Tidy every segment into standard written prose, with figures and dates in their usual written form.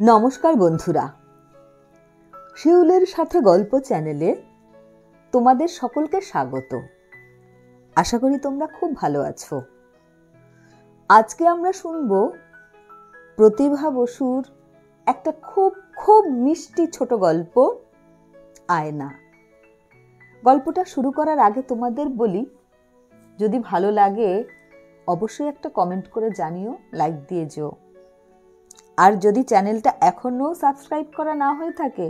নমস্কার বন্ধুরা, শিউলের সাথে গল্প চ্যানেলে তোমাদের সকলকে স্বাগত। আশা করি তোমরা খুব ভালো আছো। আজকে আমরা শুনব প্রতিভা বসুর একটা খুব খুব মিষ্টি ছোট গল্প, আয়না। গল্পটা শুরু করার আগে তোমাদের বলি, যদি ভালো লাগে অবশ্যই একটা কমেন্ট করে জানিও, লাইক দিয়ে যেও। আর যদি চ্যানেলটা এখনও সাবস্ক্রাইব করা না হয়ে থাকে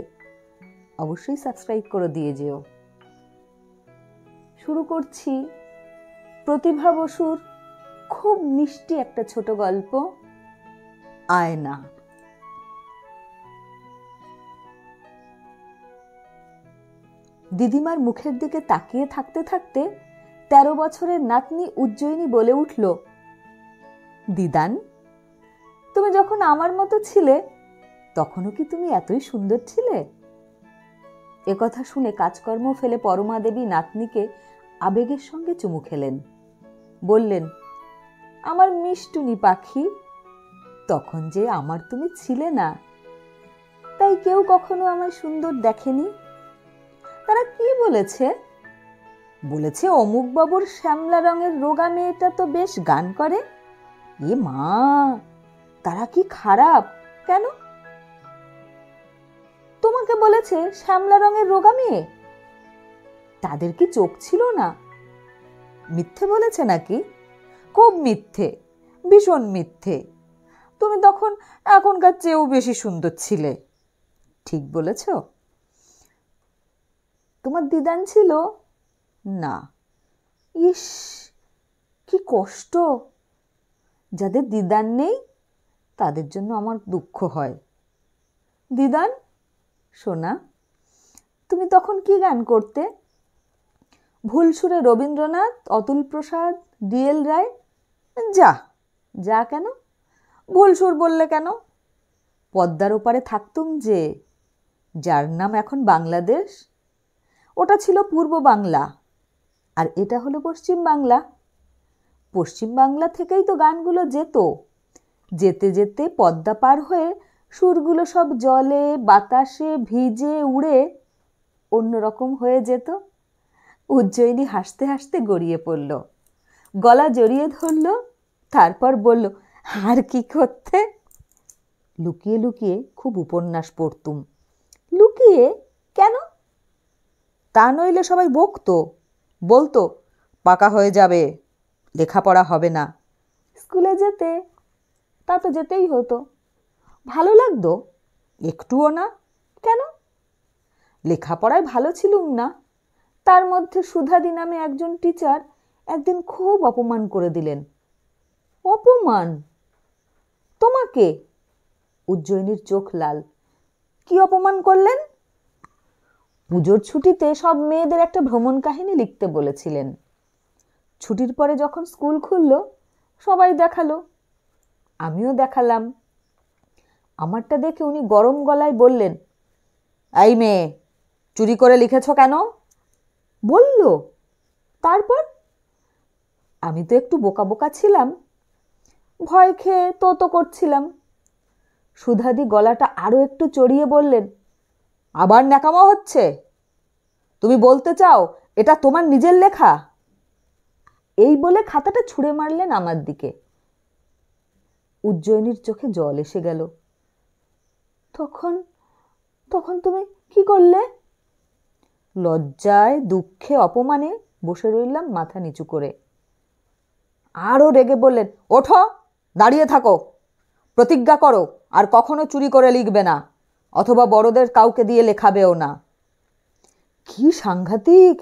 অবশ্যই সাবস্ক্রাইব করে দিয়ে যেও। শুরু করছি প্রতিভা বসুর খুব মিষ্টি একটা ছোট গল্প, আয়না। দিদিমার মুখের দিকে তাকিয়ে থাকতে থাকতে 13 বছরের নাতনি উজ্জয়িনী বলে উঠল, দিদান, তুমি যখন আমার মতো ছিলে তখনও কি তুমি এতই সুন্দর ছিলে? একথা শুনে কাজকর্ম ফেলে পরমা দেবী নাতনিকে আবেগের সঙ্গে চুমু খেলেন। বললেন, আমার মিষ্টুনি পাখি, তখন যে আমার তুমি ছিলে না, তাই কেউ কখনো আমায় সুন্দর দেখেনি। তারা কি বলেছে? বলেছে অমুক বাবুর শ্যামলা রঙের রোগা মেয়েটা তো বেশ গান করে। এ মা, তারা কি খারাপ? কেন? তোমাকে বলেছে শ্যামলা রঙের রোগা মেয়ে? তাদের কি চোখ ছিল না? মিথ্যে বলেছে নাকি? খুব মিথ্যে, ভীষণ মিথ্যে। তুমি তখন এখনকার চেয়েও বেশি সুন্দর ছিলে। ঠিক বলেছ? তোমার দিদান ছিল না? ইস, কি কষ্ট! যাদের দিদান নেই তাদের জন্য আমার দুঃখ হয়। দিদান, শোনা, তুমি তখন কি গান করতে? ভুল সুরে রবীন্দ্রনাথ, অতুল প্রসাদ, ডিএল রায়? যা যা, কেন ভুল সুর বললে কেন? পদ্মার ওপারে থাকতুম যে, যার নাম এখন বাংলাদেশ, ওটা ছিল পূর্ব বাংলা, আর এটা হলো পশ্চিম বাংলা। পশ্চিম বাংলা থেকেই তো গানগুলো যেত। যেতে যেতে পদ্মা পার হয়ে সুরগুলো সব জলে বাতাসে ভিজে উড়ে অন্যরকম হয়ে যেত। উজ্জয়িনী হাসতে হাসতে গড়িয়ে পড়ল, গলা জড়িয়ে ধরল, তারপর বলল, আর কি করতে? লুকিয়ে লুকিয়ে খুব উপন্যাস পড়তুম। লুকিয়ে? কেন? তা নইলে সবাই বকতো, বলতো পাকা হয়ে যাবে, লেখাপড়া হবে না। স্কুলে যেতে? তা তো যেতেই হতো। ভালো লাগতো? একটুও না। কেন? লেখাপড়ায় ভালো ছিলুম না, তার মধ্যে সুধাদি নামে একজন টিচার একদিন খুব অপমান করে দিলেন। অপমান? তোমাকে? উজ্জয়িনীর চোখ লাল। কি অপমান করলেন? পুজোর ছুটিতে সব মেয়েদের একটা ভ্রমণ কাহিনী লিখতে বলেছিলেন। ছুটির পরে যখন স্কুল খুলল সবাই দেখালো, আমিও দেখালাম। আমারটা দেখে উনি গরম গলায় বললেন, এই মেয়ে, চুরি করে লিখেছ কেন? বলল। তারপর? আমি তো একটু বোকা বোকা ছিলাম, ভয় খেয়ে তো করছিলাম। সুধাদি গলাটা আরো একটু চড়িয়ে বললেন, আবার ন্যাকামো হচ্ছে? তুমি বলতে চাও এটা তোমার নিজের লেখা? এই বলে খাতাটা ছুঁড়ে মারলেন আমার দিকে। উজ্জয়িনীর চোখে জল এসে গেল। তখন তখন তুমি কি করলে? লজ্জায় দুঃখে অপমানে বসে রইলাম মাথা নিচু করে। আরও রেগে বললেন, ওঠো, দাঁড়িয়ে থাকো, প্রতিজ্ঞা করো আর কখনো চুরি করে লিখবে না, অথবা বড়দের কাউকে দিয়ে লেখাবেও না। কি সাংঘাতিক!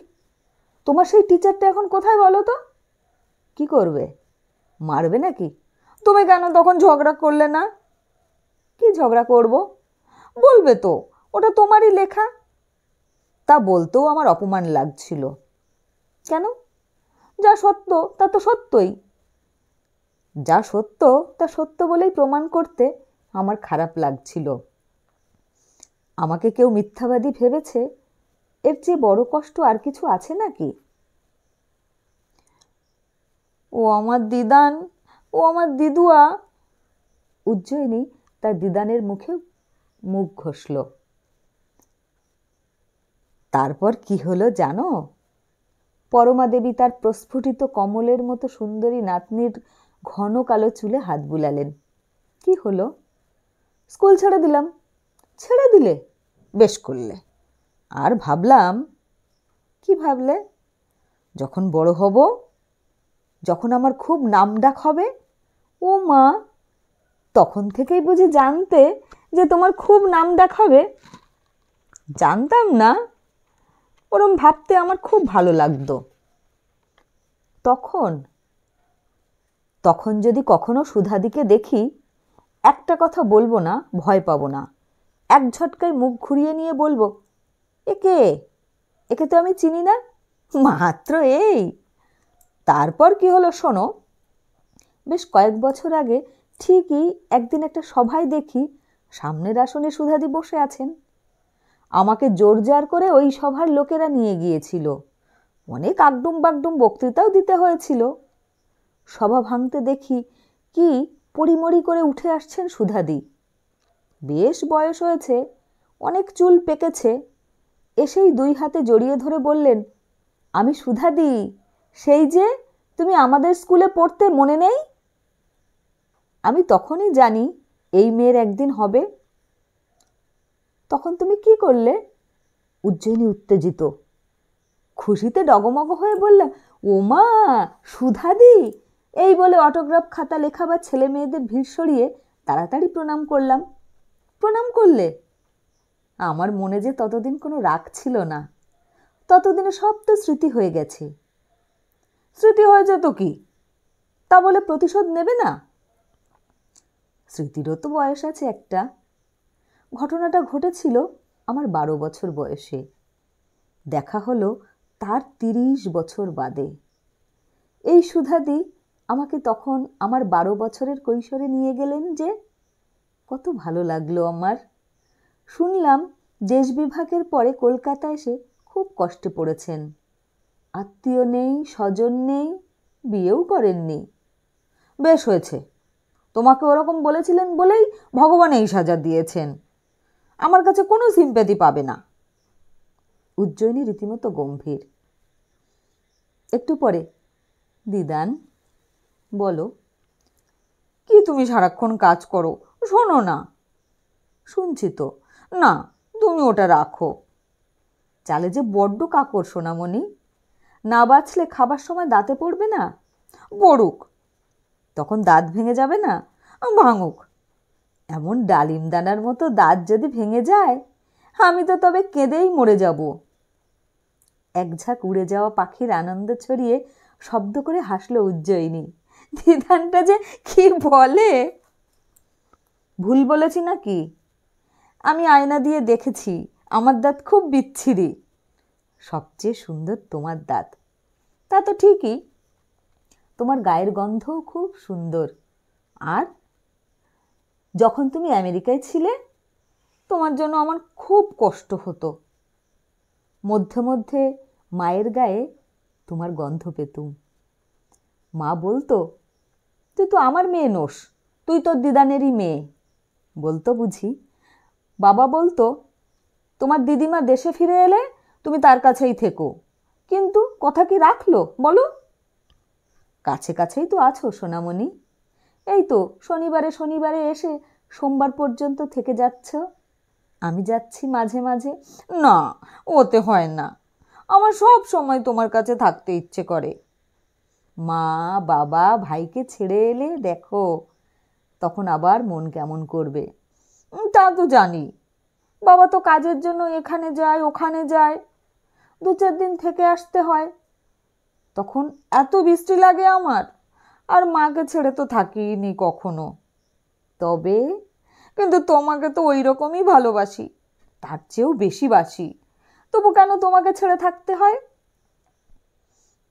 তোমার সেই টিচারটা এখন কোথায় বলো তো? কি করবে? মারবে নাকি? তুমি কেন তখন ঝগড়া করলে না? কি ঝগড়া করব? বলবে তো ওটা তোমারই লেখা। তা বলতেও আমার অপমান লাগছিল। কেন? যা সত্য তা তো সত্যই। যা সত্য তা সত্য বলেই প্রমাণ করতে আমার খারাপ লাগছিল। আমাকে কেউ মিথ্যাবাদী ভেবেছে, এর চেয়ে বড় কষ্ট আর কিছু আছে নাকি? ও আমার দিদান, ও আমার দিদুয়া। উজ্জয়িনী তার দিদানের মুখে মুখ ঘষল। তারপর কি হলো জানো? পরমা দেবী তার প্রস্ফুটিত কমলের মতো সুন্দরী নাতনির ঘন কালো চুলে হাত বুলালেন। কি হলো? স্কুল ছেড়ে দিলাম। ছেড়ে দিলে? বেশ করলে। আর ভাবলাম। কি ভাবলে? যখন বড় হব, যখন আমার খুব নামডাক হবে, ও মা, তখন থেকেই বুঝি জানতে যে তোমার খুব নামডাক হবে? জানতাম না, ওরম ভাবতে আমার খুব ভালো লাগতো। তখন যদি কখনো সুধাদিকে দেখি, একটা কথা বলবো না, ভয় পাবো না, এক ঝটকায় মুখ ঘুরিয়ে নিয়ে বলবো, একে তো আমি চিনি না, মাত্র এই। তারপর কি হলো শোনো। বেশ কয়েক বছর আগে ঠিকই একদিন একটা সভায় দেখি সামনের আসনে সুধাদি বসে আছেন। আমাকে জোরজার করে ওই সভার লোকেরা নিয়ে গিয়েছিল। অনেক আগডুম বাগডুম বক্তৃতাও দিতে হয়েছিল। সভা ভাঙতে দেখি কি পড়িমড়ি করে উঠে আসছেন সুধাদি। বেশ বয়স হয়েছে, অনেক চুল পেকেছে। এসেই দুই হাতে জড়িয়ে ধরে বললেন, আমি সুধাদি, সেই যে তুমি আমাদের স্কুলে পড়তে, মনে নেই? আমি তখনই জানি এই মেয়ের একদিন হবে। তখন তুমি কি করলে? উজ্জয়িনী উত্তেজিত, খুশিতে ডগমগ হয়ে বললাম, ও মা, সুধাদি! এই বলে অটোগ্রাফ খাতা লেখাবার ছেলে মেয়েদের ভিড় সরিয়ে তাড়াতাড়ি প্রণাম করলাম। প্রণাম করলে? আমার মনে যে ততদিন কোনো রাগ ছিল না, ততদিনে সব তো স্মৃতি হয়ে গেছে। স্মৃতি হয়েছে তো কি, তা বলে প্রতিশোধ নেবে না? স্মৃতিরও তো বয়স আছে একটা। ঘটনাটা ঘটেছিল আমার 12 বছর বয়সে। দেখা হলো তার 30 বছর বাদে। এই সুধাদি আমাকে তখন আমার 12 বছরের কৈশোরে নিয়ে গেলেন যে, কত ভালো লাগলো আমার। শুনলাম দেশ বিভাগের পরে কলকাতা এসে খুব কষ্টে পড়েছেন। আত্মীয় নেই, স্বজন নেই, বিয়েও করেননি। বেশ হয়েছে, তোমাকে ওরকম বলেছিলেন বলেই ভগবান এই সাজা দিয়েছেন। আমার কাছে কোনো সিম্প্যাথি পাবে না। উজ্জয়িনী রীতিমতো গম্ভীর। একটু পরে, দিদান, বলো। কি তুমি সারাক্ষণ কাজ করো, শোনো না। শুনছি তো। না, তুমি ওটা রাখো। চালে যে বড্ড কাকর সোনামণি, না বাছলে খাবার সময় দাঁতে পড়বে না? পড়ুক, তখন দাঁত ভেঙে যাবে না? ভাঙুক। এমন ডালিম দানার মতো দাঁত যদি ভেঙে যায়, আমি তো তবে কেঁদেই মরে যাব। এক ঝাঁক উড়ে যাওয়া পাখির আনন্দ ছড়িয়ে শব্দ করে হাসলো উজ্জয়িনী। দিদানটা যে কি বলে! ভুল বলেছি নাকি? আমি আয়না দিয়ে দেখেছি, আমার দাঁত খুব বিচ্ছিরি। সবচেয়ে সুন্দর তোমার দাঁত। তা তো ঠিকই, তোমার গায়ের গন্ধও খুব সুন্দর। আর যখন তুমি আমেরিকায় ছিলে, তোমার জন্য আমার খুব কষ্ট হতো। মধ্যে মধ্যে মায়ের গায়ে তোমার গন্ধ পেতুম। মা বলতো, তুই তো আমার মেয়ে নোস, তুই তোর দিদানেরই মেয়ে। বলতো বুঝি। বাবা বলতো, তোমার দিদিমা দেশে ফিরে এলে তুমি তার কাছেই থেকো। কিন্তু কথা কি রাখলো বলো? কাছে কাছেই তো আছো সোনামণি। এই তো শনিবারে শনিবারে এসে সোমবার পর্যন্ত থেকে যাচ্ছ। আমি যাচ্ছি মাঝে মাঝে। না, ওতে হয় না। আমার সব সময় তোমার কাছে থাকতে ইচ্ছে করে। মা, বাবা, ভাইকে ছেড়ে এলে দেখো, তখন আবার মন কেমন করবে। তা তো জানি। বাবা তো কাজের জন্য এখানে যায় ওখানে যায়, 2-4 দিন থেকে আসতে হয়। তখন এত বৃষ্টি লাগে আমার, আর মাকে ছেড়ে তো থাকিনি কখনো। তবে কিন্তু তোমাকে তো ওই রকমই ভালোবাসি, তার চেয়েও বেশি বাসি। তবু কেন তোমাকে ছেড়ে থাকতে হয়?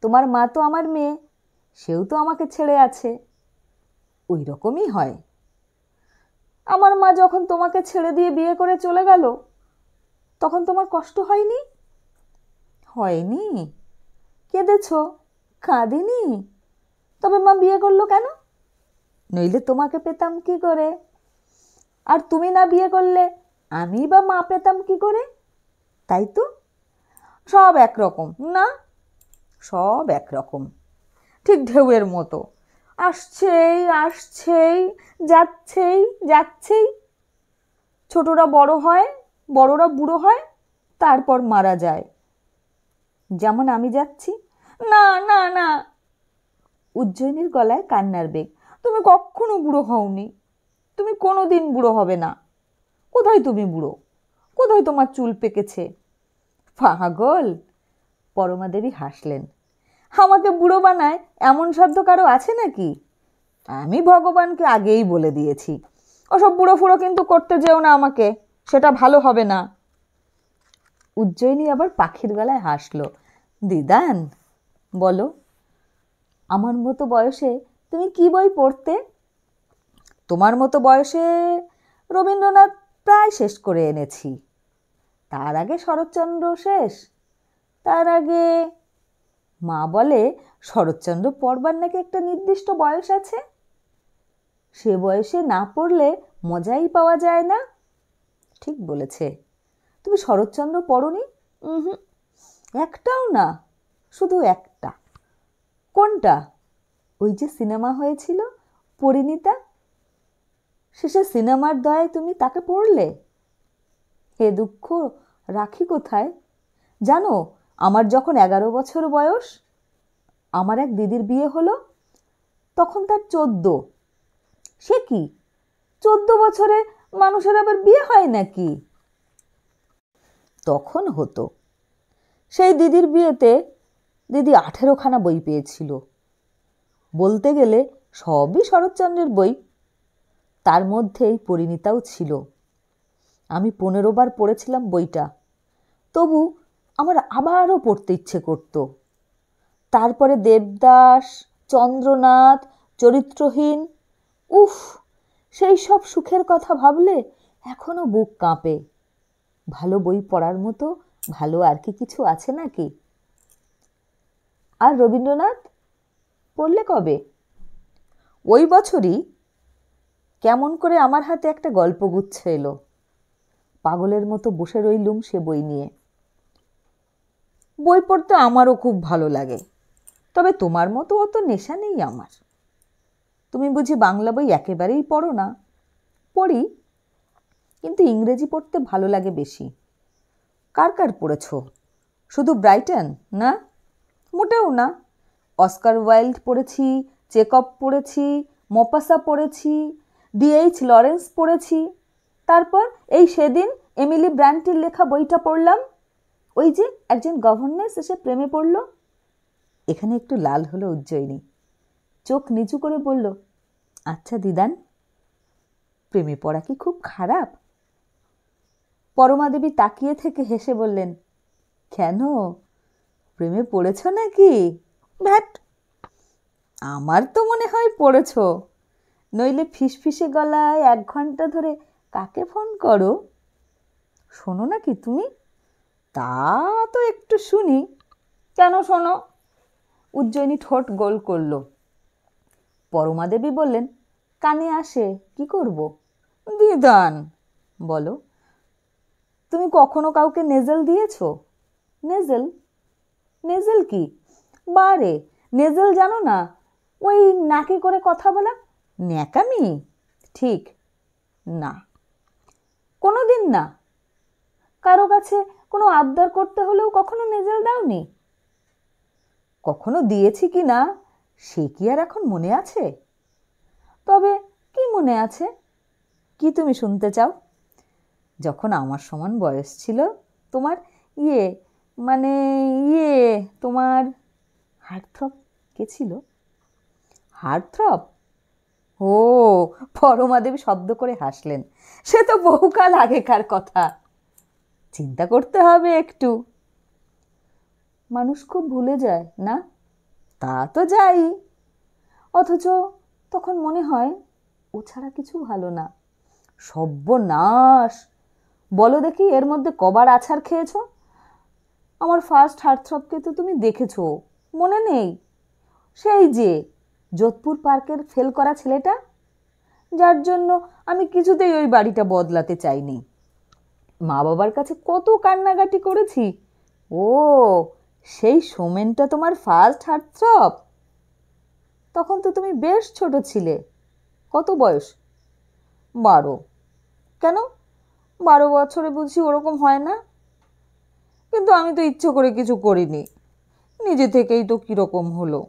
তোমার মা তো আমার মেয়ে, সেও তো আমাকে ছেড়ে আছে। ওই রকমই হয়। আমার মা যখন তোমাকে ছেড়ে দিয়ে বিয়ে করে চলে গেল, তখন তোমার কষ্ট হয়নি? হয়নি? কেঁদেছ? কাঁদিনি? তবে মা বিয়ে করলো কেন? নইলে তোমাকে পেতাম কি করে? আর তুমি না বিয়ে করলে আমি বা মা পেতাম কি করে? তাই তো, সব একরকম না, সব একরকম, ঠিক ঢেউয়ের মতো, আসছেই আসছেই, যাচ্ছেই যাচ্ছেই। ছোটরা বড় হয়, বড়রা বুড়ো হয়, তারপর মারা যায়। যেমন আমি যাচ্ছি। না না না। উজ্জয়িনীর গলায় কান্নার বেগ। তুমি কখনো বুড়ো হওনি, তুমি কোনো দিন বুড়ো হবে না। কোথায় তুমি বুড়ো? কোথায় তোমার চুল পেকেছে? পাগল। পরমা দেবী হাসলেন। আমাকে বুড়ো বানায় এমন সাধ্য কারো আছে নাকি? আমি ভগবানকে আগেই বলে দিয়েছি, ওসব বুড়ো ফুড়ো কিন্তু করতে যেও না আমাকে, সেটা ভালো হবে না। উজ্জয়িনী আবার পাখির গলায় হাসলো। দিদান, বলো, আমার মতো বয়সে তুমি কি বই পড়তে? তোমার মতো বয়সে রবীন্দ্রনাথ প্রায় শেষ করে এনেছি। তার আগে শরৎচন্দ্র শেষ, তার আগে মা বলে শরৎচন্দ্র পড়বার নাকি একটা নির্দিষ্ট বয়স আছে, সে বয়সে না পড়লে মজাই পাওয়া যায় না। ঠিক বলেছে। তুমি শরৎচন্দ্র পড়নি? হুম, একটাও না, শুধু একটা। কোনটা? ওই যে সিনেমা হয়েছিল পরিণীতা, শেষে সিনেমার দয়ায় তুমি তাকে পড়লে। হে দুঃখ, রাখি কোথায় জানো? আমার যখন 11 বছর বয়স, আমার এক দিদির বিয়ে হলো, তখন তার 14। সে কি, 14 বছরে মানুষের আবার বিয়ে হয় নাকি? তখন হতো। সেই দিদির বিয়েতে দিদি 18খানা বই পেয়েছিল। বলতে গেলে সবই শরৎচন্দ্রের বই, তার মধ্যেই পরিণীতাও ছিল। আমি 15 বার পড়েছিলাম বইটা, তবু আমার আবারও পড়তে ইচ্ছে করত। তারপরে দেবদাস, চন্দ্রনাথ, চরিত্রহীন, উফ, সেই সব সুখের কথা ভাবলে এখনো বুক কাঁপে। ভালো বই পড়ার মতো ভালো আর কি কিছু আছে নাকি? আর রবীন্দ্রনাথ পড়লে কবে? ওই বছরই কেমন করে আমার হাতে একটা গল্পগুচ্ছ এলো। পাগলের মতো বসে রইলুম সে বই নিয়ে। বই পড়তে আমারও খুব ভালো লাগে, তবে তোমার মতো অত নেশা নেই আমার। তুমি বুঝি বাংলা বই একেবারেই পড়ো না? পড়ি, কিন্তু ইংরেজি পড়তে ভালো লাগে বেশি। কার কার পড়েছ? শুধু ব্রাইটন না? মোটেও না। অস্কার ওয়াইল্ড পড়েছি, চেকভ পড়েছি, মপাসা পড়েছি, D.H. লরেন্স পড়েছি। তারপর এই সেদিন এমিলি ব্র্যান্টির লেখা বইটা পড়লাম, ওই যে একজন গভর্নেস এসে প্রেমে পড়ল। এখানে একটু লাল হলো উজ্জয়িনী, চোখ নিচু করে বলল, আচ্ছা দিদান, প্রেমে পড়া কি খুব খারাপ? পরমা দেবী তাকিয়ে থেকে হেসে বললেন, কেন, প্রেমে পড়েছ নাকি? ভ্যাট, আমার তো মনে হয় পড়েছ, নইলে ফিসফিসে গলায় 1 ঘন্টা ধরে কাকে ফোন করো? শোনো নাকি তুমি? তা তো একটু শুনি। কেন শোনো? উজ্জয়িনী ঠোঁট গোল করল। পরমা দেবী বললেন, কানে আসে, কি করব? দিদান, বলো, তুমি কখনো কাউকে নেজেল দিয়েছ? নেজেল? নেজেল কি? বারে, নেজেল জানো না? ওই নাকে করে কথা বলা। ন্যাকামি? ঠিক না, কোনো দিন না। কারো কাছে কোনো আবদার করতে হলেও কখনো নেজেল দাওনি? কখনো দিয়েছি কি না সে কি আর এখন মনে আছে? তবে কি মনে আছে? কি তুমি শুনতে চাও? যখন আমার সমান বয়স ছিল তোমার, ইয়ে মানে ইয়ে তোমার হার্টথ্রব কে ছিল? হার্টথ্রব? ও, পরমা দেবী শব্দ করে হাসলেন। সে তো বহুকাল আগেকার কথা, চিন্তা করতে হবে একটু। মানুষ খুব ভুলে যায় না? তা তো যাই, অথচ তখন মনে হয় ও ছাড়া কিছু ভালো না। সর্বনাশ! বলো দেখি, এর মধ্যে কবার আছাড় খেয়েছ? আমার ফার্স্ট হার্টথ্রবকে তো তুমি দেখেছো, মনে নেই? সেই যে যোধপুর পার্কের ফেল করা ছেলেটা, যার জন্য আমি কিছুতেই ওই বাড়িটা বদলাতে চাইনি। মা বাবার কাছে কত কান্নাকাটি করেছি। ও, সেই সোমেনটা তোমার ফার্স্ট হার্টথ্রব? তখন তো তুমি বেশ ছোট ছিলে। কত বয়স? 12। কেন, 12 বছরে বুঝি ওরকম হয় না? কিন্তু আমি তো ইচ্ছে করে কিছু করিনি, নিজে থেকেই তো কীরকম হলো।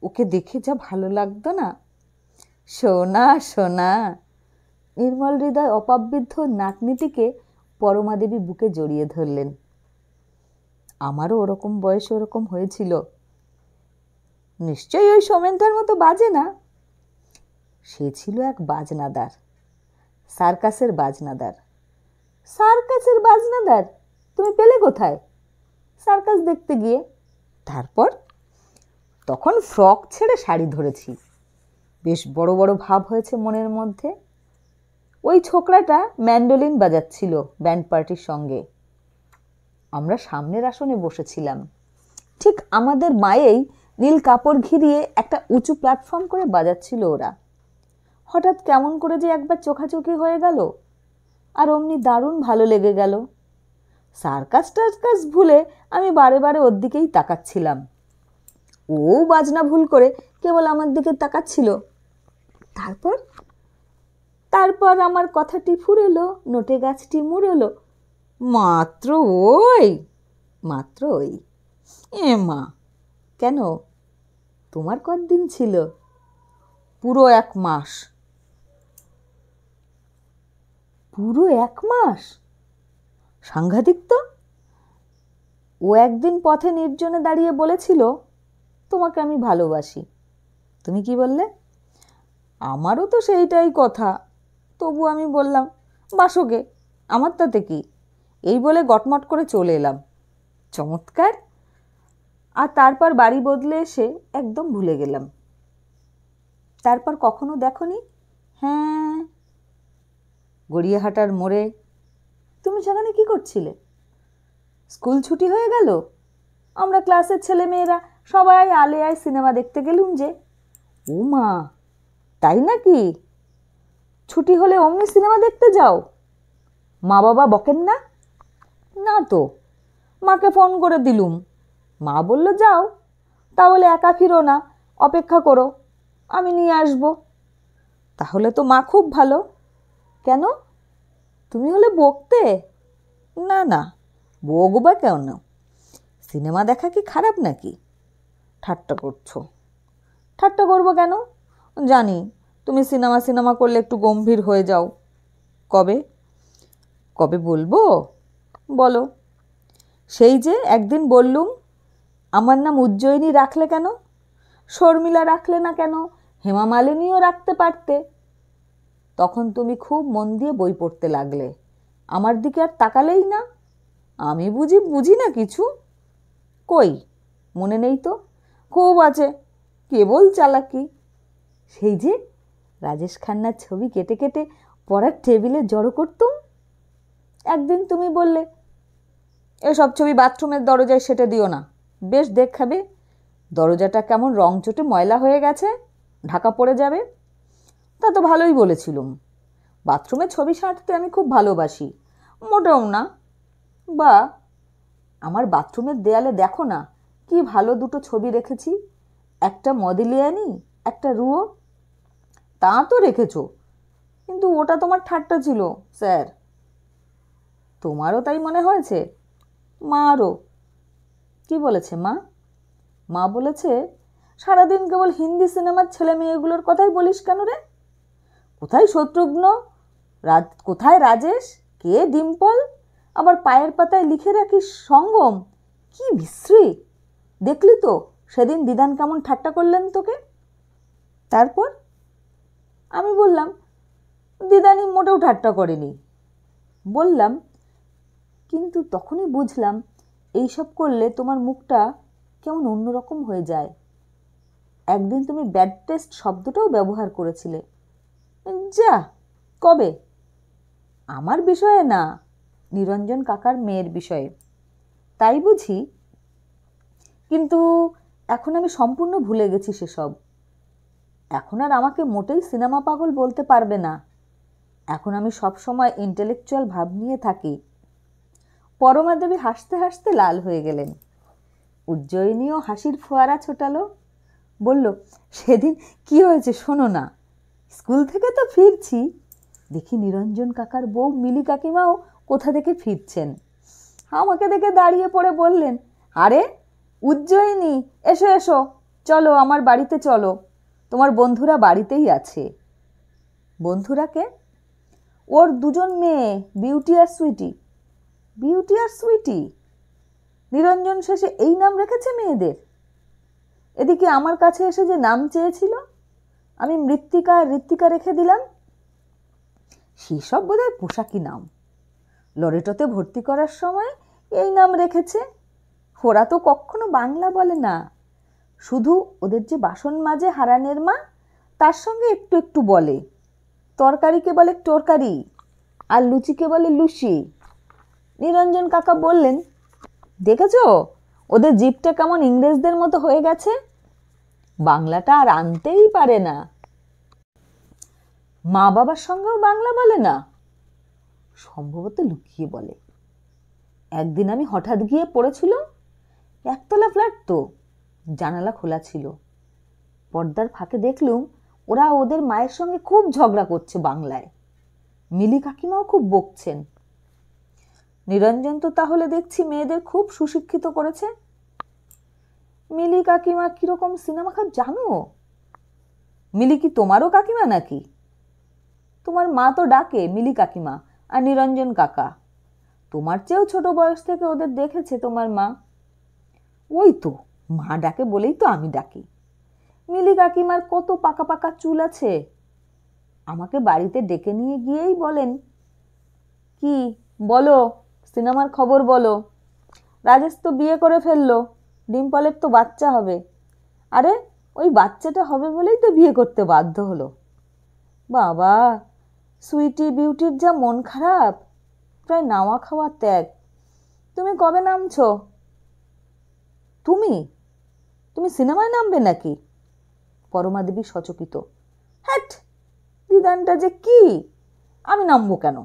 ওকে দেখে যা ভালো লাগতো না। সোনা সোনা। নির্মল হৃদয় অপাবৃদ্ধ নাতনিটিকে পরমাদেবী বুকে জড়িয়ে ধরলেন। আমারও ওরকম বয়সে ওরকম হয়েছিল। নিশ্চয়ই ওই সোমেনটার মতো বাজে না। সে ছিল এক বাজনাদার, সার্কাসের বাজনাদার। সার্কাসের বাজনাদার তুমি পেলে কোথায়? সার্কাস দেখতে গিয়ে। তারপর? তখন ফ্রক ছেড়ে শাড়ি ধরেছি, বেশ বড় বড় ভাব হয়েছে মনের মধ্যে। ওই ছোকরাটা ম্যান্ডোলিন বাজাচ্ছিল ব্যান্ড পার্টির সঙ্গে। আমরা সামনের আসনে বসেছিলাম। ঠিক আমাদের মায়েই নীল কাপড় ঘিরিয়ে একটা উঁচু প্ল্যাটফর্ম করে বাজাচ্ছিল ওরা। হঠাৎ কেমন করে যে একবার চোখাচোখি হয়ে গেল, আর অমনি দারুণ ভালো লেগে গেল। সার্কাস টার্কাস ভুলে আমি বারে বারে ওর দিকেই তাকাচ্ছিলাম। ও বাজনা ভুল করে কেবল আমার দিকে তাকাচ্ছিল। তারপর তারপর আমার কথাটি ফুরলো, নোটে গাছটি মুড়লো। মাত্র ওই, মাত্র ওই। এ মা! কেন, তোমার কতদিন ছিল? পুরো 1 মাস। পুরো 1 মাস? সাংঘাতিক তো। ও একদিন পথে নির্জনে দাঁড়িয়ে বলেছিল, তোমাকে আমি ভালোবাসি। তুমি কি বললে? আমারও তো সেইটাই কথা। তবু আমি বললাম, বাসোগে, আমার তাতে কি, এই বলে গটমট করে চলে এলাম। চমৎকার। আর তারপর বাড়ি বদলে এসে একদম ভুলে গেলাম। তারপর কখনো দেখনি? হ্যাঁ, গড়িয়াহাটার মোড়ে। তুমি সেখানে কি করছিলে? স্কুল ছুটি হয়ে গেল, আমরা ক্লাসের ছেলেমেয়েরা সবাই আলেয়ায় সিনেমা দেখতে গেলুম যে। ও মা, তাই নাকি? ছুটি হলে অমনি সিনেমা দেখতে যাও? মা বাবা বকেন না? না তো, মাকে ফোন করে দিলুম। মা বলল, যাও, তাহলে একা ফিরো না, অপেক্ষা করো, আমি নিয়ে আসবো। তাহলে তো মা খুব ভালো। কেন, তুমি হলে বকতে? না না, বকবা কেন? সিনেমা দেখা কি খারাপ নাকি? ঠাট্টা করছো? ঠাট্টা করবো কেন? জানি তুমি সিনেমা সিনেমা করলে একটু গম্ভীর হয়ে যাও। কবে? কবে বলবো? বলো। সেই যে একদিন বললুম, আমার নাম উজ্জয়িনী রাখলে কেন? শর্মিলা রাখলে না কেন? হেমা মালিনীও রাখতে পারতে। তখন তুমি খুব মন দিয়ে বই পড়তে লাগলে, আমার দিকে আর তাকালেই না। আমি বুঝি না কিছু? কই, মনে নেই তো? খুব আছে, কেবল চালাকি। সেই যে রাজেশ খান্নার ছবি কেটে কেটে পড়ার টেবিলে জড়ো করতুম। একদিন তুমি বললে, এসব ছবি বাথরুমের দরজায় সেটে দিও না, বেশ দেখাবে। দরজাটা কেমন রং চটে ময়লা হয়ে গেছে, ঢাকা পড়ে যাবে। তা তো ভালোই বলেছিলুম। বাথরুমে ছবি সাঁটতে আমি খুব ভালোবাসি, মোটেও না। বা, আমার বাথরুমের দেয়ালে দেখো না কি ভালো দুটো ছবি রেখেছি, একটা মদিলিয়ানি, একটা রুয়ো। তা তো রেখেছ, কিন্তু ওটা তোমার ঠাট্টা ছিল স্যার। তোমারও তাই মনে হয়েছে? মারও। কি বলেছে মা? মা বলেছে, সারাদিন কেবল হিন্দি সিনেমার ছেলে মেয়েগুলোর কথাই বলিস কেন রে? কোথায় শত্রুঘ্ন, কোথায় রাজেশ, কে ডিম্পল, আবার পায়ের পাতায় লিখে রাখিস সঙ্গম। কি বিশ্রী! দেখলি তো সেদিন দিদান কেমন ঠাট্টা করলেন তোকে। তারপর আমি বললাম, দিদানি মোটেও ঠাট্টা করেনি। বললাম, কিন্তু তখনই বুঝলাম এইসব করলে তোমার মুখটা কেমন অন্যরকম হয়ে যায়। একদিন তুমি ব্যাড টেস্ট শব্দটাও ব্যবহার করেছিলে। যা, কবে? আমার বিষয়ে না, নিরঞ্জন কাকার মেয়ের বিষয়ে। তাই বুঝি? কিন্তু এখন আমি সম্পূর্ণ ভুলে গেছি সেসব। এখন আর আমাকে মোটেই সিনেমা পাগল বলতে পারবে না। এখন আমি সব সময় ইন্টেলেকচুয়াল ভাব নিয়ে থাকি। পরমা দেবী হাসতে হাসতে লাল হয়ে গেলেন। উজ্জয়িনীও হাসির ফোয়ারা ছোটালো। বলল, সেদিন কি হয়েছে শোনো না। স্কুল থেকে তো ফিরছি, দেখি নিরঞ্জন কাকার বউ মিলি কাকিমাও কোথা থেকে ফিরছেন। আমাকে দেখে দাঁড়িয়ে পড়ে বললেন, আরে উজ্জয়িনী, এসো এসো, চলো আমার বাড়িতে চলো, তোমার বন্ধুরা বাড়িতেই আছে। বন্ধুরাকে? ওর দুজন মেয়ে, বিউটি আর সুইটি। বিউটি আর সুইটি? নিরঞ্জন শেষে এই নাম রেখেছে মেয়েদের? এদিকে আমার কাছে এসে যে নাম চেয়েছিল, আমি মৃত্তিকা আর ঋত্বিকা রেখে দিলাম। সেসব বোধহয় পোশাকি নাম। লরেটোতে ভর্তি করার সময় এই নাম রেখেছে। ওরা তো কখনো বাংলা বলে না, শুধু ওদের যে বাসন মাজে হারানের মা, তার সঙ্গে একটু একটু বলে। তরকারিকে বলে টরকারি, আর লুচিকে বলে লুচি। নিরঞ্জন কাকা বললেন, দেখেছ ওদের জিভটা কেমন ইংরেজদের মতো হয়ে গেছে, বাংলাটা আর আনতেই পারে না। মা বাবার সঙ্গেও বাংলা বলে না, সম্ভবত লুকিয়ে বলে। একদিন আমি হঠাৎ গিয়ে পড়েছিল, একতলা ফ্ল্যাট তো, জানালা খোলা ছিল। পর্দার ফাঁকে দেখলুম ওরা ওদের মায়ের সঙ্গে খুব ঝগড়া করছে বাংলায়। মিলি কাকিমাও খুব বকছেন। নিরঞ্জন তো তাহলে দেখছি মেয়েদের খুব সুশিক্ষিত করেছে। মিলি কাকিমা কিরকম সিনেমা খান জানো? মিলি কি তোমারও কাকিমা নাকি? তোমার মা তো ডাকে মিলি কাকিমা আর নিরঞ্জন কাকা। তোমার চেয়েও ছোট বয়স থেকে ওদের দেখেছে তোমার মা। ওই তো মা ডাকে বলেই তো আমি ডাকি। মিলি কাকিমার কত পাকা পাকা চুল আছে। আমাকে বাড়িতে ডেকে নিয়ে গিয়েই বলেন, কি বলো, সিনেমার খবর বলো, রাজেশ তো বিয়ে করে ফেললো, ডিম্পলের তো বাচ্চা হবে। আরে ওই বাচ্চাটা হবে বলেই তো বিয়ে করতে বাধ্য হলো। বাবা, সুইটি বিউটির যা মন খারাপ, প্রায় নাওয়া খাওয়া ত্যাগ। তুমি কবে নামছো? তুমি তুমি সিনেমায় নামবে নাকি? পরমা দেবী সচকিত। হ্যাট, দিদানটা যে কি, আমি নামবো কেন?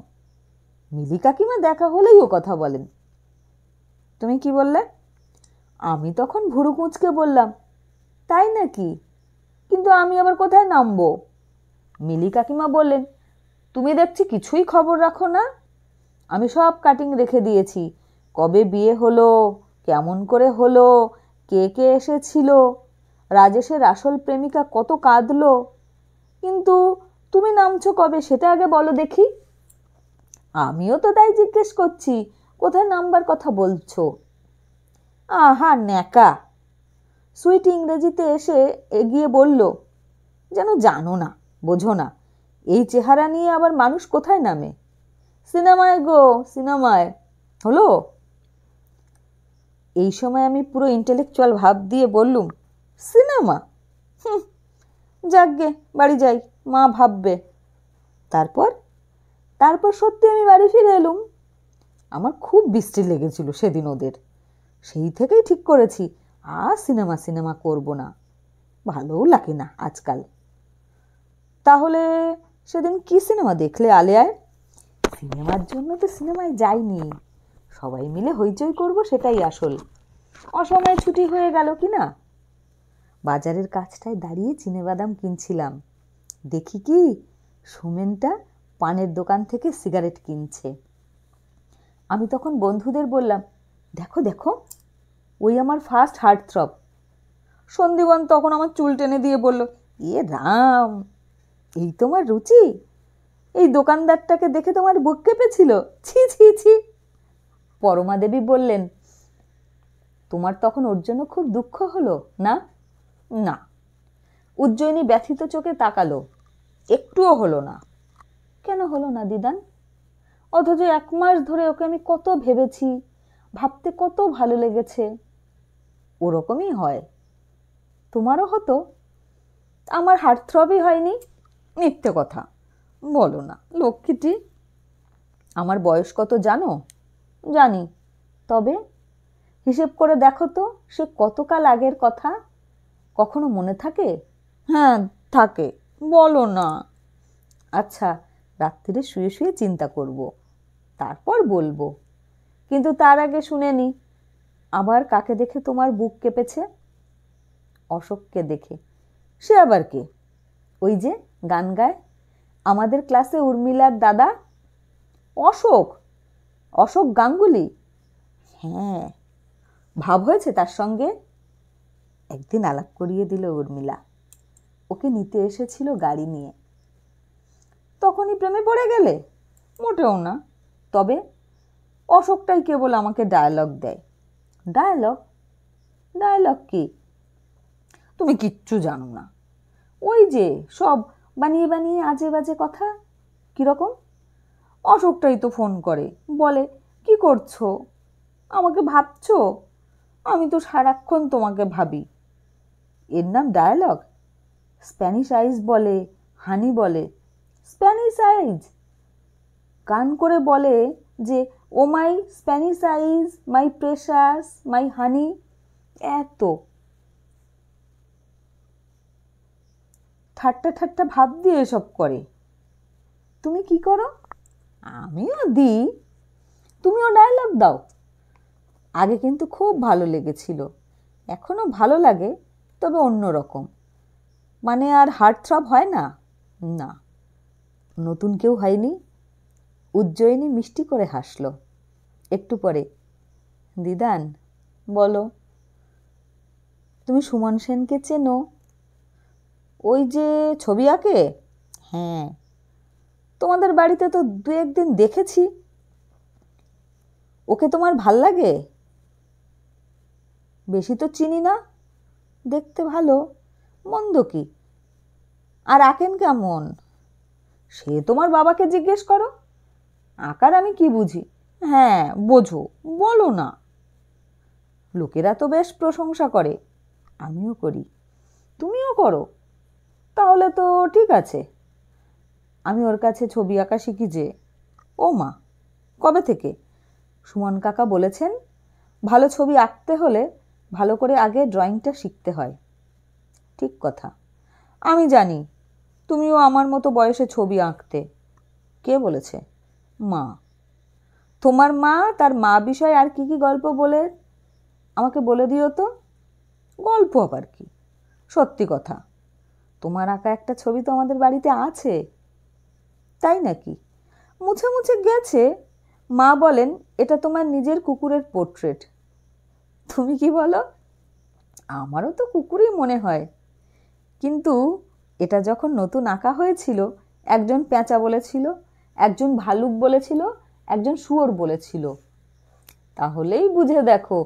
মিলি কাকিমা দেখা হলেই ও কথা বলেন। তুমি কি বললে? আমি তখন ভুরু কুঁচকে বললাম, তাই নাকি, কিন্তু আমি আবার কোথায় নামবো? মিলি কাকিমা বললেন, তুমি দেখছি কিছুই খবর রাখো না। আমি সব কাটিং রেখে দিয়েছি, কবে বিয়ে হলো, কেমন করে হলো, কে কে এসেছিল, রাজেশের আসল প্রেমিকা কত কাঁদলো। কিন্তু তুমি নামছো কবে সেটা আগে বলো দেখি। আমিও তো তাই জিজ্ঞেস করছি, কোথায় নামবার কথা বলছো? আহা ন্যাকা। সুইট ইংরেজিতে এসে এগিয়ে বলল, যেন জানো না, বোঝো না, এই চেহারা নিয়ে আবার মানুষ কোথায় নামে? সিনেমায় গো, সিনেমায়। হলো? এই সময় আমি পুরো ইন্টেলেকচুয়াল ভাব দিয়ে বললুম, সিনেমা? যাকগে, বাড়ি যাই, মা ভাববে। তারপর তারপর সত্যি আমি বাড়ি ফিরে এলুম। আমার খুব বৃষ্টি লেগেছিল সেদিন ওদের। সেই থেকেই ঠিক করেছি আর সিনেমা সিনেমা করব না, ভালোও লাগে না আজকাল। তাহলে সেদিন কি সিনেমা দেখলে আলেয়ায়? সিনেমার জন্য তো সিনেমায় যাইনি, সবাই মিলে হইচই করব সেটাই আসল। অসময়ে ছুটি হয়ে গেল কি না। বাজারের কাছটায় দাঁড়িয়ে চিনেবাদাম কিনছিলাম, দেখি কি সোমেনটা পানের দোকান থেকে সিগারেট কিনছে। আমি তখন বন্ধুদের বললাম, দেখো দেখো, ওই আমার ফার্স্ট হার্ট থ্রব। সন্দীবন তখন আমার চুল টেনে দিয়ে বলল, এ রাম, এই তোমার রুচি? এই দোকানদারটাকে দেখে তোমার বুক কেঁপেছিল? ছি ছি ছি। পরমা দেবী বললেন, তোমার তখন ওর জন্য খুব দুঃখ হলো না? না। উজ্জয়িনী ব্যথিত চোখে তাকালো। একটুও হলো না। কেন হলো না দিদান? অথচ 1 মাস ধরে ওকে আমি কত ভেবেছি, ভাবতে কত ভালো লেগেছে। ওরকমই হয়, তোমারও হতো। আমার হার্ট থ্রবই হয়নি। মিথ্যে কথা বলো না লক্ষ্মীটি। আমার বয়স কত জানো? জানি। তবে হিসেব করে দেখো তো, সে কতকাল আগের কথা, কখনো মনে থাকে? হ্যাঁ থাকে। বলো না। আচ্ছা, রাত্রিরে শুয়ে শুয়ে চিন্তা করব, তারপর বলবো। কিন্তু তার আগে শুনে নি, আবার কাকে দেখে তোমার বুক কেঁপেছে? অশোককে দেখে। সে আবার কে? ওই যে গান গায়, আমাদের ক্লাসে উর্মিলার দাদা। অশোক? অশোক গাঙ্গুলি? হ্যাঁ। ভাব হয়েছে তার সঙ্গে? একদিন আলাপ করিয়ে দিল উর্মিলা। ওকে নিতে এসেছিল গাড়ি নিয়ে। তখনই প্রেমে পড়ে গেলে? মোটেও না। তবে অশোকটাই কেবল আমাকে ডায়ালগ দেয়। ডায়ালগ? ডায়ালগ কি? তুমি কিচ্ছু জানো না। ওই যে সব বানিয়ে বানিয়ে আজে বাজে কথা। কীরকম? অশোকটাই তো ফোন করে, বলে কি করছো, আমাকে ভাবছো? আমি তো সারাক্ষণ তোমাকে ভাবি। এর নাম ডায়ালগ? স্প্যানিশ আইজ বলে, হানি বলে। স্প্যানিশ আইজ? গান করে বলে যে ও মাই স্প্যানিশ আইজ, মাই প্রেশাস, মাই হানি। এত ঠাট্টা ঠাট্টা ভাব দিয়ে এসব করে। তুমি কি করো? আমিও দিই। তুমিও ডায়লগ দাও? আগে কিন্তু খুব ভালো লেগেছিল, এখনও ভালো লাগে, তবে অন্য রকম। মানে আর হার্ট থ্রব হয় না। না, নতুন কেউ হয়নি। উজ্জয়িনী মিষ্টি করে হাসল। একটু পরে, দিদান বলো, তুমি সুমন সেনকে চেনো? ওই যে ছবি আঁকে? হ্যাঁ। তোমাদের বাড়িতে তো দু একদিন দেখেছি। ওকে তোমার ভাল লাগে? বেশি তো চিনি না, দেখতে ভালো, মন্দ কি। আর আঁকেন কেমন? সে তোমার বাবাকে জিজ্ঞেস করো। আঁকার আমি কি বুঝি? হ্যাঁ বোঝো, বলো না। লোকেরা তো বেশ প্রশংসা করে, আমিও করি। তুমিও করো? তাহলে তো ঠিক আছে। আমি ওর কাছে ছবি আঁকা শিখি যে। ও মা, কবে থেকে? সুমন কাকা বলেছেন ভালো ছবি আঁকতে হলে ভালো করে আগে ড্রয়িংটা শিখতে হয়। ঠিক কথা, আমি জানি। তুমিও আমার মতো বয়সে ছবি আঁকতে। কে বলেছে? মা। তোমার মা তার মা বিষয়ে আর কি কি গল্প বলে আমাকে বলে দিও তো। গল্প আবার কি, সত্যি কথা। তোমার আঁকা একটা ছবি তো আমাদের বাড়িতে আছে। তাই নাকি? মুছে মুছে গেছে। মা বলেন এটা তোমার নিজের কুকুরের পোর্ট্রেট। তুমি কি বলো? আমারও তো কুকুরই মনে হয়। কিন্তু এটা যখন নতুন আঁকা হয়েছিল, একজন পেঁচা বলেছিল, একজন ভালুক বলেছিল, একজন শুয়োর বলেছিল। তাহলেই বুঝে দেখো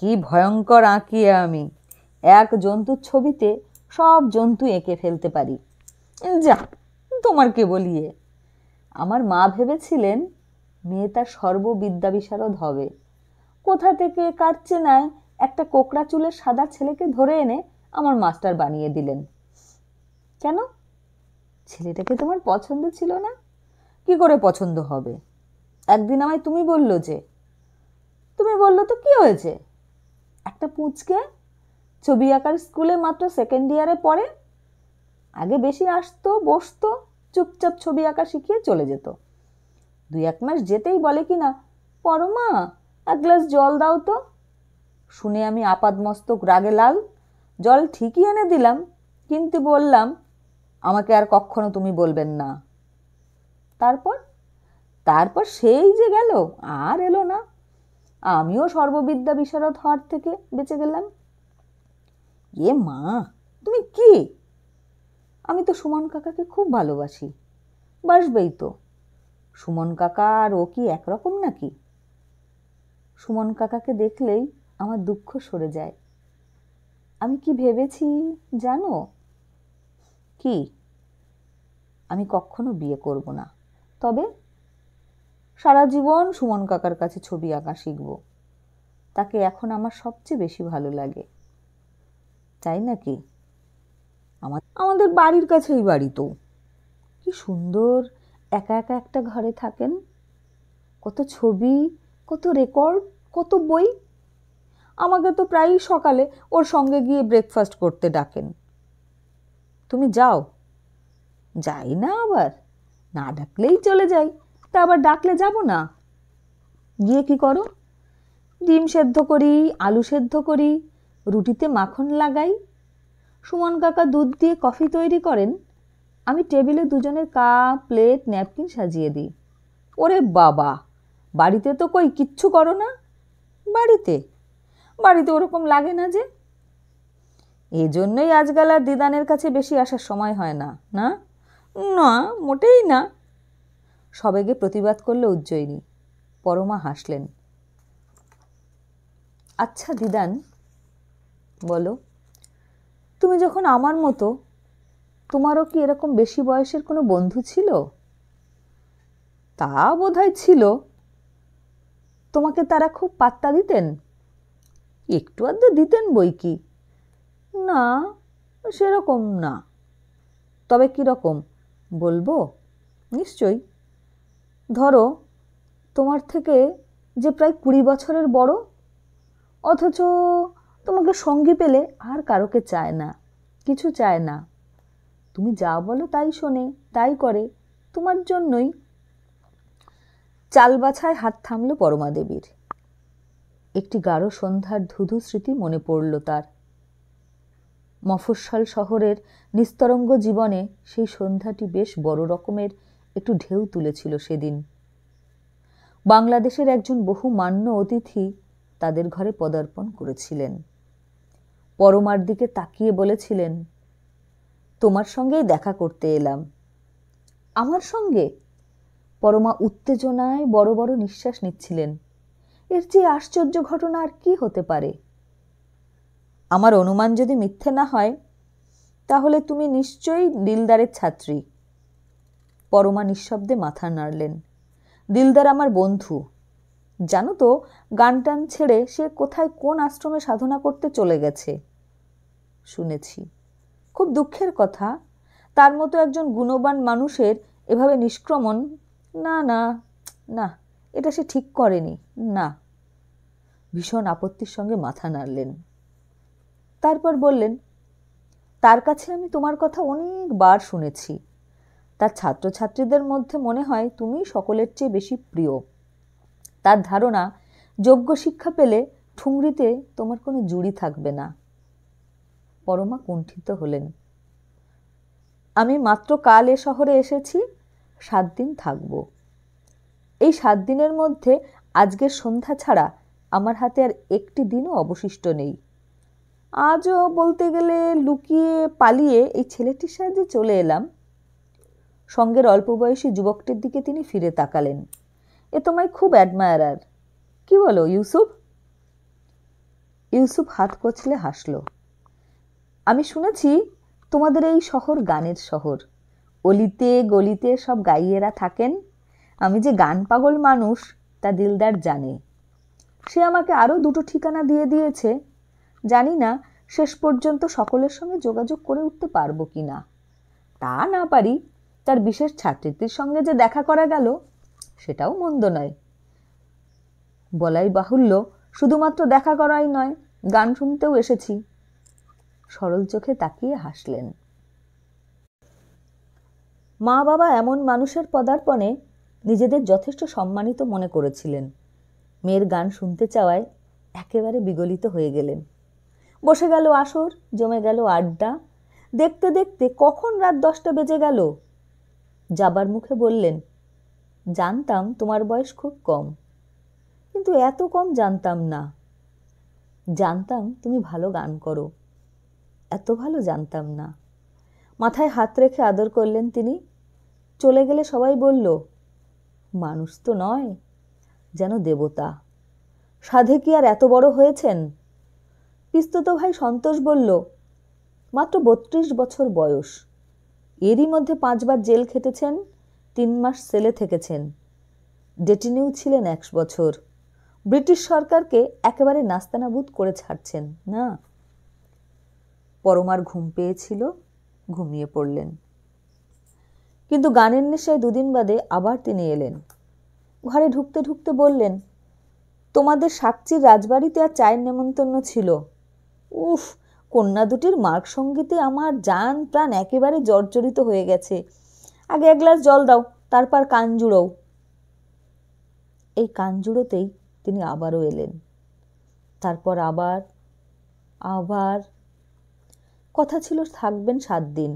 কি ভয়ঙ্কর আঁকিয়ে আমি। এক জন্তুর ছবিতে সব জন্তু এঁকে ফেলতে পারি। যা, তোমার কে বলিয়ে। আমার মা ভেবেছিলেন মেয়ে তার সর্ববিদ্যা বিশারদ হবে। কোথা থেকে কার চেনায় একটা কোকড়া চুলের সাদা ছেলেকে ধরে এনে আমার মাস্টার বানিয়ে দিলেন। কেন? ছেলেটাকে তোমার পছন্দ ছিল না? কি করে পছন্দ হবে? একদিন আমায় তুমি বললো যে। তুমি বললো তো কি হয়েছে? একটা পুঁচকে ছবি আঁকার স্কুলে মাত্র সেকেন্ড ইয়ারে পড়ে। আগে বেশি আসতো, বসতো, চুপচাপ ছবি আঁকা শিখিয়ে চলে যেত। 2-1 মাস যেতেই বলে কি না, পড়ো মা, এক গ্লাস জল দাও তো। শুনে আমি আপাদমস্তক রাগে লাল। জল ঠিকই এনে দিলাম, কিন্তু বললাম আমাকে আর কখনো তুমি বলবেন না। তারপর তারপর সেই যে গেল, আর এলো না। আমিও সর্ববিদ্যা বিশারদ হওয়ার থেকে বেঁচে গেলাম। এ মা, তুমি কি? আমি তো সুমন কাকাকে খুব ভালোবাসি। বাসবেই তো। সুমন কাকা আর ও কি একরকম নাকি? সুমন কাকাকে দেখলেই আমার দুঃখ সরে যায়। আমি কি ভেবেছি জানো? কি? আমি কখনো বিয়ে করব না। তবে সারা জীবন সুমন কাকার কাছে ছবি আঁকা শিখব। তাকে এখন আমার সবচেয়ে বেশি ভালো লাগে। তাই নাকি? আমাদের বাড়ির কাছেই বাড়ি তো। কি সুন্দর একা একা একটা ঘরে থাকেন। কত ছবি, কত রেকর্ড, কত বই। আমাকে তো প্রায়ই সকালে ওর সঙ্গে গিয়ে ব্রেকফাস্ট করতে ডাকেন। তুমি যাও? যাই না আবার। না ডাকলেই চলে যাই, তা আবার ডাকলে যাব না? গিয়ে কি করো? ডিম সেদ্ধ করি, আলু সেদ্ধ করি, রুটিতে মাখন লাগাই, সুমন কাকা দুধ দিয়ে কফি তৈরি করেন, আমি টেবিলে দুজনের কাপ প্লেট ন্যাপকিন সাজিয়ে দিই। ওরে বাবা, বাড়িতে তো কই কিচ্ছু করো না? বাড়িতে বাড়িতে ওরকম লাগে না যে। এই জন্যই আজকাল আর দিদানের কাছে বেশি আসার সময় হয় না। না না, মোটেই না, সবেগে প্রতিবাদ করলো উজ্জয়িনী। পরমা হাসলেন। আচ্ছা দিদান, বলো, তুমি যখন আমার মতো, তোমারও কি এরকম বেশি বয়সের কোনো বন্ধু ছিল? তা বোধহয় ছিল। তোমাকে তারা খুব পাত্তা দিতেন? একটু আধটু দিতেন বই কি। না, সেরকম না। তবে কীরকম বলবো? নিশ্চয়ই। ধরো, তোমার থেকে যে প্রায় 20 বছরের বড়, অথচ তোমাকে সঙ্গী পেলে আর কারোকে চায় না, কিছু চায় না। তুমি যা বলো তাই শোনে, তাই করে, তোমার জন্যই। চাল বাছায় হাত থামল পরমা দেবীর। একটি গাঢ় সন্ধ্যার ধুধু স্মৃতি মনে পড়ল তার। মফস্বল শহরের নিস্তরঙ্গ জীবনে সেই সন্ধ্যাটি বেশ বড় রকমের একটু ঢেউ তুলেছিল সেদিন। বাংলাদেশের একজন বহু মান্য অতিথি তাদের ঘরে পদার্পণ করেছিলেন। পরমার দিকে তাকিয়ে বলেছিলেন, তোমার সঙ্গেই দেখা করতে এলাম। আমার সঙ্গে? পরমা উত্তেজনায় বড় বড় নিঃশ্বাস নিচ্ছিলেন। এর চেয়ে আশ্চর্য ঘটনা আর কি হতে পারে? আমার অনুমান যদি মিথ্যে না হয়, তাহলে তুমি নিশ্চয়ই দিলদারের ছাত্রী। পরমা নিঃশব্দে মাথা নাড়লেন। দিলদার আমার বন্ধু। জানো তো, গান টান ছেড়ে সে কোথায় কোন আশ্রমে সাধনা করতে চলে গেছে। শুনেছি। খুব দুঃখের কথা, তার মতো একজন গুণবান মানুষের এভাবে নিষ্ক্রমণ, না না না, এটা সে ঠিক করেনি। না। ভীষণ আপত্তির সঙ্গে মাথা নাড়লেন। তারপর বললেন, তার কাছে আমি তোমার কথা অনেকবার শুনেছি। তার ছাত্রছাত্রীদের মধ্যে মনে হয় তুমি সকলের চেয়ে বেশি প্রিয়। তার ধারণা, যোগ্য শিক্ষা পেলে ঠুংরিতে তোমার কোনো জুড়ি থাকবে না। পরমা কুণ্ঠিত হলেন। আমি মাত্র কাল এ শহরে এসেছি, 7 দিন থাকব। এই 7 দিনের মধ্যে আজকের সন্ধ্যা ছাড়া আমার হাতে আর একটি দিনও অবশিষ্ট নেই। আজও বলতে গেলে লুকিয়ে পালিয়ে এই ছেলেটির সাহায্যে চলে এলাম। সঙ্গের অল্প বয়সী যুবকটির দিকে তিনি ফিরে তাকালেন। এ তোমায় খুব অ্যাডমায়ারার, কি বলো ইউসুফ? ইউসুফ হাত কচলে হাসল। আমি শুনেছি তোমাদের এই শহর গানের শহর। অলিতে গলিতে সব গাইয়েরা থাকেন। আমি যে গান পাগল মানুষ তা দিলদার জানে। সে আমাকে আরও 2টো ঠিকানা দিয়ে দিয়েছে। জানি না শেষ পর্যন্ত সকলের সঙ্গে যোগাযোগ করে উঠতে পারবো কি না। তা না পারি, তার বিশেষ ছাত্রীটির সঙ্গে যে দেখা করা গেল, সেটাও মন্দ নয়। বলাই বাহুল্য, শুধুমাত্র দেখা করাই নয়, গান শুনতেও এসেছি। সরল চোখে তাকিয়ে হাসলেন। মা বাবা এমন মানুষের পদার্পণে নিজেদের যথেষ্ট সম্মানিত মনে করেছিলেন। মেয়ের গান শুনতে চাওয়ায় একেবারে বিগলিত হয়ে গেলেন। বসে গেল আসর, জমে গেল আড্ডা। দেখতে দেখতে কখন রাত 10টা বেজে গেল। যাবার মুখে বললেন, জানতাম তোমার বয়স খুব কম, কিন্তু এত কম জানতাম না। জানতাম তুমি ভালো গান করো, এত ভালো জানতাম না। মাথায় হাত রেখে আদর করলেন তিনি। চলে গেলে সবাই বলল, মানুষ তো নয়, যেন দেবতা। সাধে কি আর এত বড় হয়েছেন? পিস্তত ভাই সন্তোষ বলল, মাত্র 32 বছর বয়স। এরই মধ্যে 5 বার জেল খেটেছেন, 3 মাস সেলে থেকেছেন। ডেটিনিউ ছিলেন 1 বছর। ব্রিটিশ সরকারকে একেবারে নাস্তানাবুদ করে ছাড়ছেন না। পরমার ঘুম পেয়েছিল, ঘুমিয়ে পড়লেন। কিন্তু গানের নেশায় 2 দিন বাদে আবার তিনি এলেন। ঘরে ঢুকতে ঢুকতে বললেন, তোমাদের সাকচির রাজবাড়িতে আর চায়ের নেমন্তন্ন ছিল। উফ, কন্যা দুটির মার্গ সঙ্গীতে আমার জান প্রাণ একেবারে জর্জরিত হয়ে গেছে। আগে 1 গ্লাস জল দাও, তারপর কানজুড়োও। এই কানজুড়োতেই তিনি আবারও এলেন। তারপর আবার আবার কথা ছিল থাকবেন 7 দিন,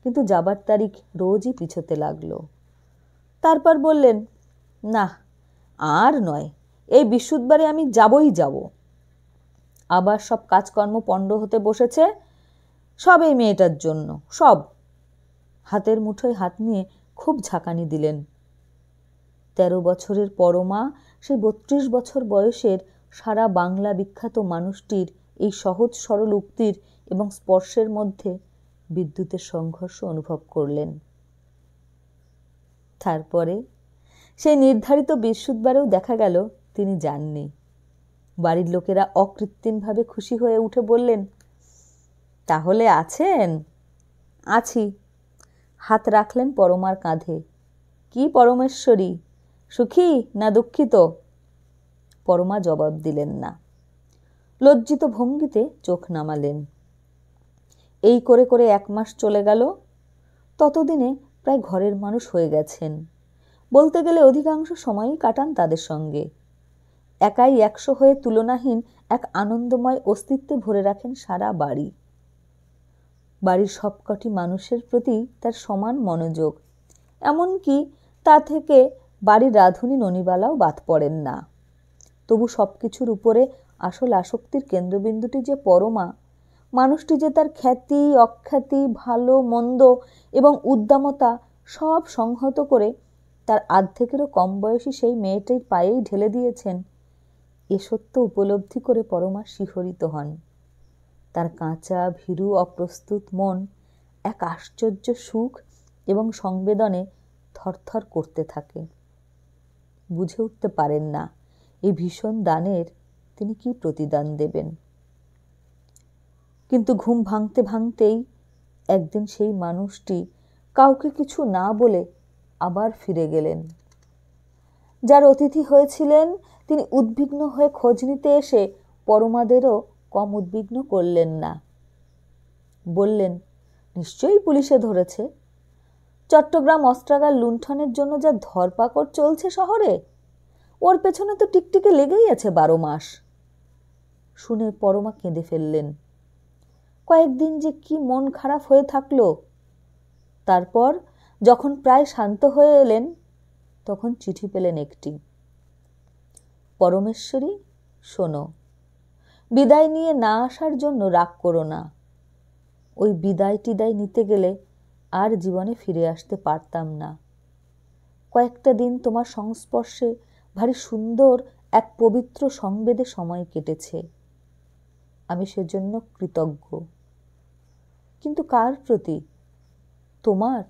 কিন্তু যাবার তারিখ রোজই পিছোতে লাগলো। তারপর বললেন, না আর নয়, এই বৃহস্পতিবারে আমি যাবই যাব। আবার সব কাজকর্ম পণ্ড হতে বসেছে, সব এই মেয়েটার জন্য, সব। হাতের মুঠোয় হাত নিয়ে খুব ঝাঁকানি দিলেন। 13 বছরের পরমা সেই 32 বছর বয়সের সারা বাংলা বিখ্যাত মানুষটির এই সহজ সরল উক্তির এবং স্পর্শের মধ্যে বিদ্যুতের সংঘর্ষ অনুভব করলেন। তারপরে সেই নির্ধারিত বৃহস্পতিবারেও দেখা গেল তিনি যাননি। বাড়ির লোকেরা অকৃত্রিমভাবে খুশি হয়ে উঠে বললেন, তাহলে আছেন? আছি। হাত রাখলেন পরমার কাঁধে। কি পরমেশ্বরী, সুখী না দুঃখিত? পরমা জবাব দিলেন না। লজ্জিত ভঙ্গিতে চোখ নামালেন। এই করে করে 1 মাস চলে গেল। ততদিনে প্রায় ঘরের মানুষ হয়ে গেছেন। বলতে গেলে অধিকাংশ সময়ই কাটান তাদের সঙ্গে। একাই 100 হয়ে তুলনাহীন এক আনন্দময় অস্তিত্বে ভরে রাখেন সারা বাড়ি। বাড়ির সবকটি মানুষের প্রতি তার সমান মনোযোগ, এমনকি তা থেকে বাড়ির রাঁধুনি ননিবালাও বাদ পড়েন না। তবু সব কিছুর উপরে আসল আসক্তির কেন্দ্রবিন্দুটি যে পরমা, মানুষটি যে তার খ্যাতি অখ্যাতি ভালো মন্দ এবং উদ্দামতা সব সংহত করে তার আর্ধেকেরও কম বয়সী সেই মেয়েটির পায়েই ঢেলে দিয়েছেন, এ সত্য উপলব্ধি করে পরমা শিহরিত হন। তার কাঁচা ভীরু অপ্রস্তুত মন এক আশ্চর্য সুখ এবং সংবেদনে থরথর করতে থাকে। বুঝে উঠতে পারেন না এই ভীষণ দানের তিনি কি প্রতিদান দেবেন। কিন্তু ঘুম ভাঙতে ভাঙতেই একদিন সেই মানুষটি কাউকে কিছু না বলে আবার ফিরে গেলেন। যার অতিথি হয়েছিলেন তিনি উদ্বিগ্ন হয়ে খোঁজ নিতে এসে পরমাদেরও কম উদ্বিগ্ন করলেন না। বললেন, নিশ্চয়ই পুলিশে ধরেছে। চট্টগ্রাম অস্ত্রাগার লুণ্ঠনের জন্য যা ধরপাকড় চলছে শহরে, ওর পেছনে তো টিকটিকে লেগেই আছে 12 মাস। শুনে পরমা কেঁদে ফেললেন। কয়েকদিন যে কি মন খারাপ হয়ে থাকলো। তারপর যখন প্রায় শান্ত হয়ে এলেন, তখন চিঠি পেলেন একটি। পরমেশ্বরী, শোনো, বিদায় নিয়ে না আসার জন্য রাগ করো না। ওই বিদায় টিদায় নিতে গেলে আর জীবনে ফিরে আসতে পারতাম না। কয়েকটা দিন তোমার সংস্পর্শে ভারী সুন্দর এক পবিত্র সংবেদে সময় কেটেছে। আমি সেজন্য কৃতজ্ঞ। কিন্তু কার প্রতি, তোমার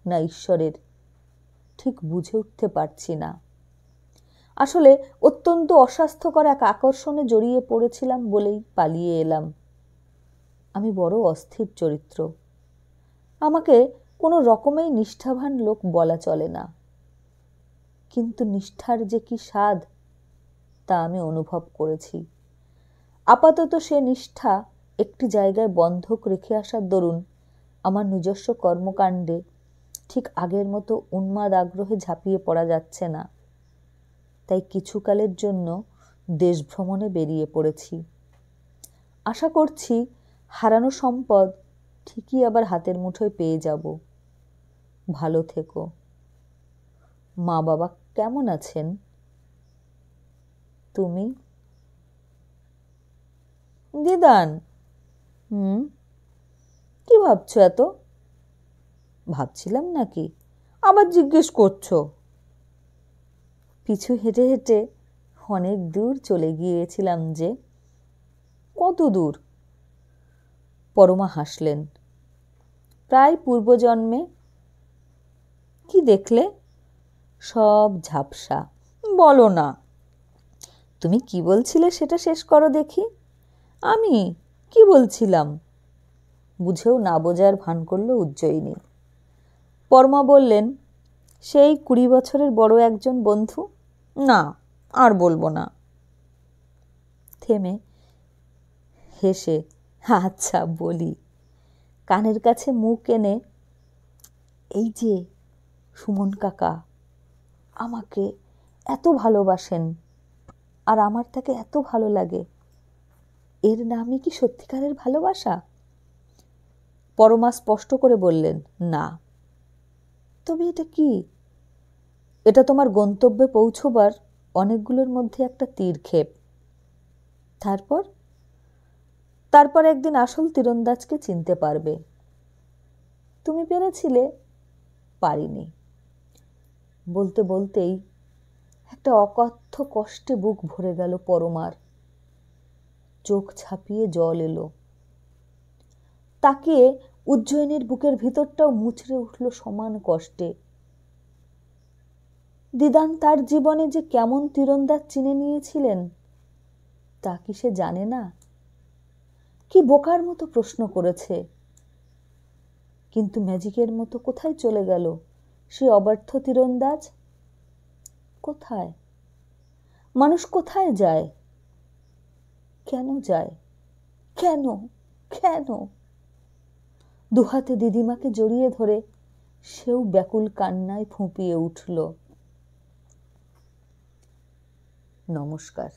না ঈশ্বরের, ঠিক বুঝে উঠতে পারছি না। আসলে অত্যন্ত অস্বাস্থ্যকর এক আকর্ষণে জড়িয়ে পড়েছিলাম বলেই পালিয়ে এলাম। আমি বড় অস্থির চরিত্র। আমাকে কোনো রকমেই নিষ্ঠাবান লোক বলা চলে না। কিন্তু নিষ্ঠার যে কি স্বাদ তা আমি অনুভব করেছি। আপাতত সে নিষ্ঠা একটি জায়গায় বন্ধক রেখে আসার দরুন আমার নিজস্ব কর্মকাণ্ডে ঠিক আগের মতো উন্মাদ আগ্রহে ঝাঁপিয়ে পড়া যাচ্ছে না। তাই কিছুকালের জন্য দেশ ভ্রমণে বেরিয়ে পড়েছি। আশা করছি হারানো সম্পদ ঠিকই আবার হাতের মুঠোয় পেয়ে যাব। ভালো থেকো। মা বাবা কেমন আছেন? তুমি? দিদান, কি ভাবছো এত? ভাবছিলাম নাকি, আবার জিজ্ঞেস করছো? পিছু হেঁটে হেঁটে অনেক দূর চলে গিয়েছিলাম যে। কত দূর? পরমা হাসলেন। প্রায় পূর্বজন্মে। কি দেখলে? সব ঝাপসা। বলো না। তুমি কি বলছিলে সেটা শেষ করো দেখি। আমি কি বলছিলাম? বুঝেও না বোঝার ভান করল উজ্জয়িনী। পরমা বললেন, সেই 20 বছরের বড় একজন বন্ধু। না, আর বলবো না। থেমে হেসে, আচ্ছা বলি। কানের কাছে মুখ এনে, এই যে সুমন কাকা আমাকে এত ভালোবাসেন আর আমার তাকে এত ভালো লাগে, এর নামই কি সত্যিকারের ভালোবাসা? পরমা স্পষ্ট করে বললেন, না। তবে এটা কি? এটা তোমার গন্তব্যে পৌঁছবার অনেকগুলোর মধ্যে একটা তীরক্ষেপ। তারপর একদিন আসল তীরন্দাজকে চিনতে পারবে। তুমি পেরেছিলে, পারিনি। বলতে বলতেই একটা অকথ্য কষ্টে বুক ভরে গেল পরমার। চোখ ছাপিয়ে জল এলো। তাকিয়ে উজ্জয়িনীর বুকের ভিতরটাও মুচড়ে উঠল সমান কষ্টে। দিদান তার জীবনে যে কেমন তীরন্দাজ চিনে নিয়েছিলেন তা কি সে জানে না? কি বোকার মতো প্রশ্ন করেছে। কিন্তু ম্যাজিকের মতো কোথায় চলে গেল সে অব্যর্থ তীরন্দাজ? কোথায়? মানুষ কোথায় যায়? কেন যায়? কেন কেন? দুহাতে দিদিমাকে জড়িয়ে ধরে সেও ব্যাকুল কান্নায় ফুঁপিয়ে উঠল। নমস্কার।